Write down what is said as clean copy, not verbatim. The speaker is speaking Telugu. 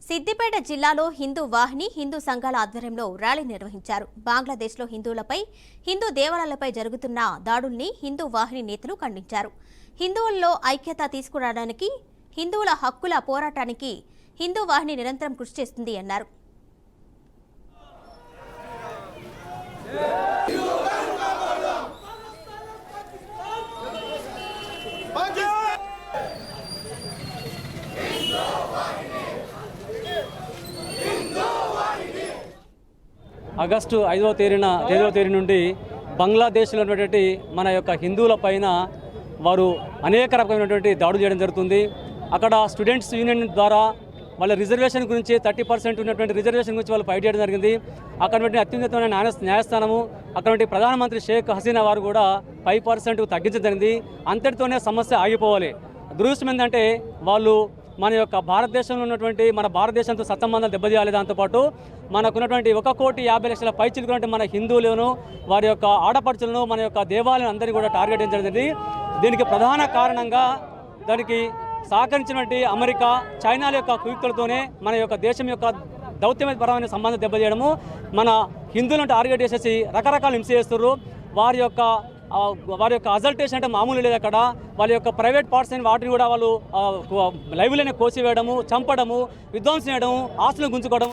సిద్దిపేట జిల్లాలో హిందూ వాహిని హిందూ సంఘాల ఆధ్వర్యంలో ర్యాలీ నిర్వహించారు. బంగ్లాదేశ్లో హిందువులపై హిందూ దేవాలయాలపై జరుగుతున్న దాడుల్ని హిందూ వాహిని నేతలు ఖండించారు. హిందువుల్లో ఐక్యత తీసుకురావడానికి, హిందువుల హక్కుల పోరాటానికి హిందూ వాహిని నిరంతరం కృషి చేస్తుంది అన్నారు. ఆగస్టు 5వ తేదీ నుండి బంగ్లాదేశ్లో ఉన్నటువంటి మన యొక్క హిందువుల పైన వారు అనేక రకమైనటువంటి దాడులు చేయడం జరుగుతుంది. అక్కడ స్టూడెంట్స్ యూనియన్ ద్వారా వాళ్ళ రిజర్వేషన్ గురించి 30% ఉన్నటువంటి రిజర్వేషన్ గురించి వాళ్ళు ఫైట్ చేయడం జరిగింది. అక్కడ అత్యున్నతమైన న్యాయస్థానము అక్కడ ప్రధానమంత్రి షేక్ హసీనా వారు కూడా 5% తగ్గించడం జరిగింది. అంతటితోనే సమస్య ఆగిపోవాలి. దురదృష్టం ఏంటంటే వాళ్ళు మన యొక్క భారతదేశంలో ఉన్నటువంటి మన భారతదేశంతో సత్సంబంధాలు దెబ్బతీయాలి. దాంతోపాటు మనకున్నటువంటి 1,50,00,000 పైచిలుకున్నటువంటి మన హిందువులను, వారి యొక్క ఆడపడుచులను, మన యొక్క దేవాలయం అందరినీ కూడా టార్గెట్ చేయడం జరిగింది. దీనికి ప్రధాన కారణంగా దానికి సహకరించినటువంటి అమెరికా, చైనాల యొక్క కుయుక్తులతోనే మన యొక్క దేశం యొక్క దౌత్యపరమైన సంబంధం దెబ్బతీయడము, మన హిందువులను టార్గెట్ చేసేసి రకరకాల హింస చేస్తున్నారు. వారి యొక్క అజల్టేషన్ అంటే మామూలు లేదు. అక్కడ వాళ్ళ యొక్క ప్రైవేట్ పార్ట్స్ అయిన వాటిని కూడా వాళ్ళు లైవ్లోనే కోసివేయడము, చంపడము, విధ్వంసం చేయడము, ఆస్తులను గుంజుకోవడం.